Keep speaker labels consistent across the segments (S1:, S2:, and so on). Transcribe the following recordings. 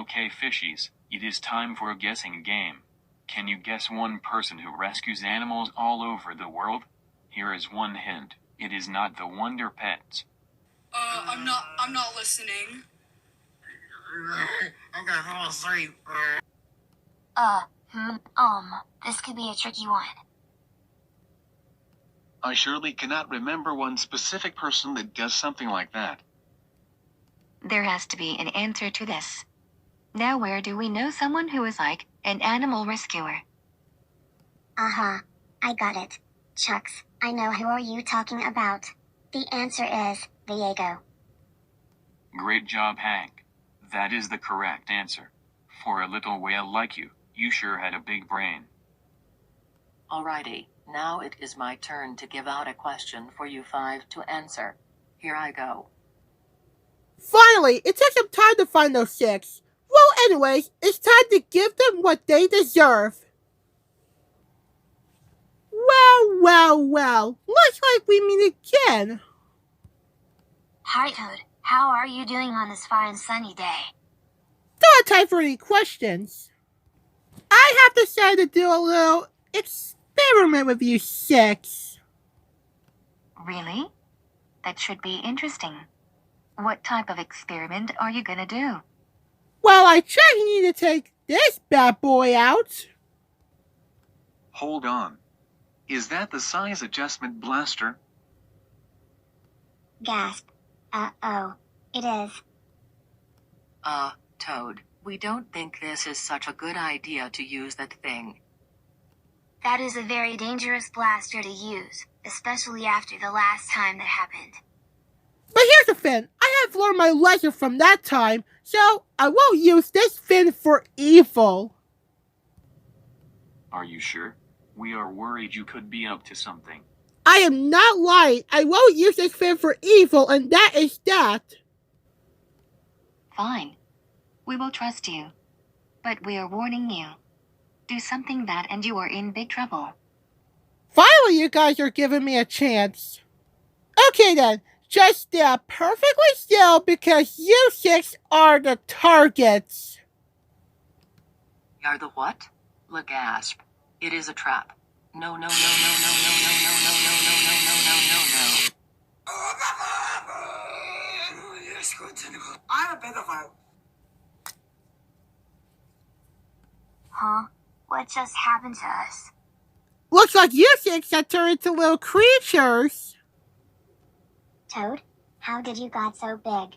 S1: Okay, fishies, it is time for a guessing game. Can you guess one person who rescues animals all over the world? Here is one hint. It is not the Wonder Pets.
S2: I'm not listening.
S3: I'm gonna fall asleep.
S4: This could be a tricky one.
S1: I surely cannot remember one specific person that does something like that.
S4: There has to be an answer to this. Now where do we know someone who is like an animal rescuer?
S5: I got it. Chucks, I know who are you talking about. The answer is Diego.
S1: Great job, Hank. That is the correct answer. For a little whale like you, you sure had a big brain.
S6: Alrighty, now it is my turn to give out a question for you five to answer. Here I go.
S7: Finally, it took some time to find those 6. Well, anyways, it's time to give them what they deserve. Well. Looks like we meet again.
S5: Hi, Toad. How are you doing on this fine sunny day?
S7: Don't have time for any questions. I have decided to do a little experiment with you 6.
S4: Really? That should be interesting. What type of experiment are you gonna do?
S7: Well, I just need to take this bad boy out.
S1: Hold on. Is that the size adjustment blaster?
S5: Gasp. Uh-oh. It is.
S6: Toad, we don't think this is such a good idea to use that thing.
S5: That is a very dangerous blaster to use, especially after the last time that happened.
S7: But here's the thing. I have learned my lesson from that time, so I won't use this fin for evil.
S1: Are you sure? We are worried you could be up to something.
S7: I am not lying. I won't use this fin for evil, and that is that.
S4: Fine. We will trust you. But we are warning you. Do something bad and you are in big trouble.
S7: Finally, you guys are giving me a chance. Okay then, just stand perfectly still because you 6 are the targets.
S6: Are the what? Gasp. It is a trap. No.
S3: I'm a pedophile.
S5: Huh? What just happened to us?
S7: Looks like you 6 have turned into little creatures.
S5: Toad, how did you got so big?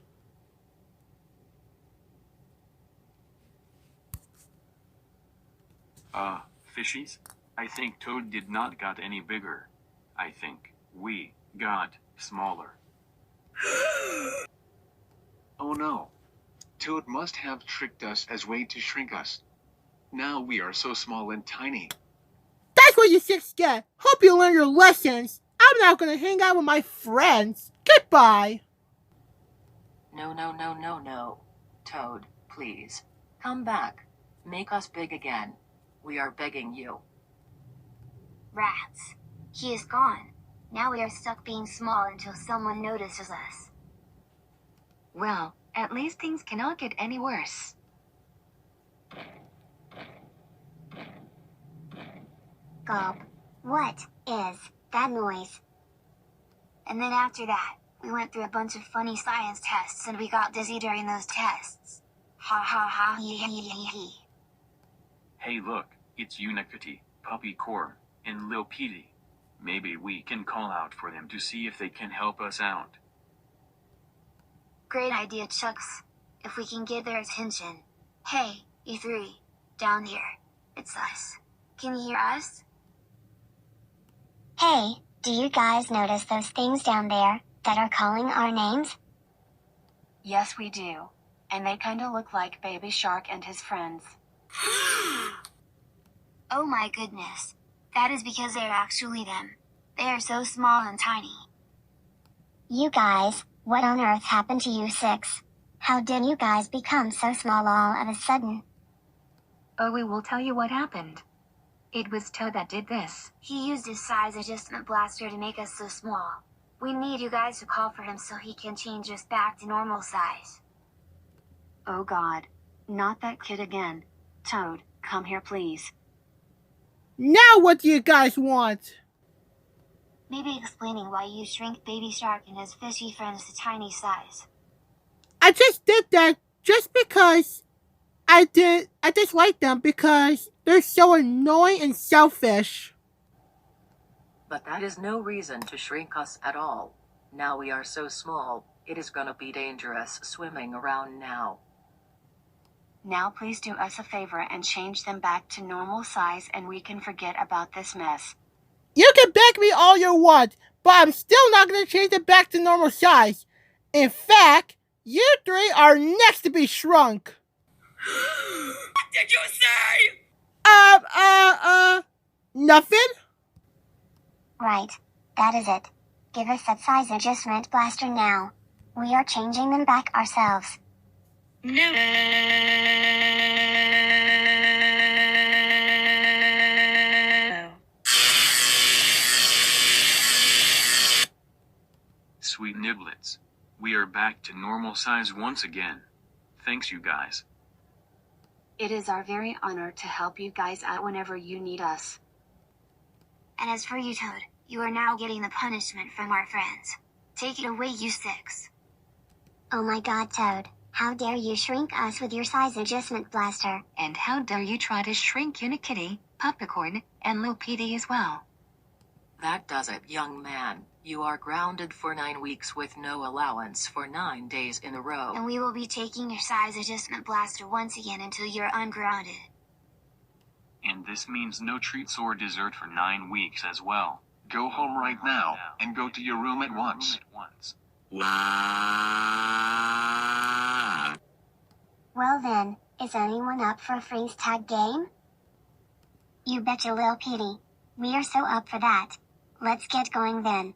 S1: Fishies? I think Toad did not got any bigger. I think we got smaller. Oh no. Toad must have tricked us as way to shrink us. Now we are so small and tiny.
S7: That's what you 6 get. Hope you learn your lessons. I'm not gonna hang out with my friends. Goodbye.
S6: No. Toad, please. Come back. Make us big again. We are begging you.
S5: Rats. He is gone. Now we are stuck being small until someone notices us.
S4: Well, at least things cannot get any worse.
S5: Gulp. What is that noise? And then after that, we went through a bunch of funny science tests and we got dizzy during those tests. Ha ha ha hee hee hee hee.
S1: Hey look, it's Unicity, Puppy Core, and Lil Petey. Maybe we can call out for them to see if they can help us out.
S5: Great idea, Chucks. If we can get their attention. Hey, you 3. Down here. It's us. Can you hear us? Hey, do you guys notice those things down there that are calling our names?
S4: Yes, we do. And they kinda look like Baby Shark and his friends.
S5: Oh my goodness. That is because they are actually them. They are so small and tiny. You guys, what on earth happened to you 6? How did you guys become so small all of a sudden?
S4: Oh, we will tell you what happened. It was Toad that did this.
S5: He used his size adjustment blaster to make us so small. We need you guys to call for him so he can change us back to normal size.
S4: Oh God.
S6: Not that kid again. Toad, come here please.
S7: Now what do you guys want?
S5: Maybe explaining why you shrink Baby Shark and his fishy friends to tiny size.
S7: I just did that just because I dislike them because they're so annoying and selfish.
S6: But that is no reason to shrink us at all. Now we are so small, it is gonna be dangerous swimming around now. Now please do us a favor and change them back to normal size and we can forget about this mess.
S7: You can beg me all you want, but I'm still not going to change it back to normal size. In fact, you three are next to be shrunk.
S2: What did you say?
S7: Nothing?
S5: Right. That is it. Give us that size adjustment blaster now. We are changing them back ourselves.
S2: No.
S1: Sweet niblets. We are back to normal size once again. Thanks you guys.
S6: It is our very honor to help you guys out whenever you need us.
S5: And as for you, Toad, you are now getting the punishment from our friends. Take it away, you six. Oh my god, Toad. How dare you shrink us with your size adjustment blaster?
S4: And how dare you try to shrink Unikitty, Pupicorn, and Lupiti as well?
S6: That does it, young man. You are grounded for 9 weeks with no allowance for 9 days in a row.
S5: And we will be taking your size adjustment blaster once again until you're ungrounded.
S1: And this means no treats or dessert for 9 weeks as well.
S8: Go home right now, and go to your room at once.
S5: Well then, is anyone up for a freeze tag game? You betcha, Lil Petey. We are so up for that. Let's get going then.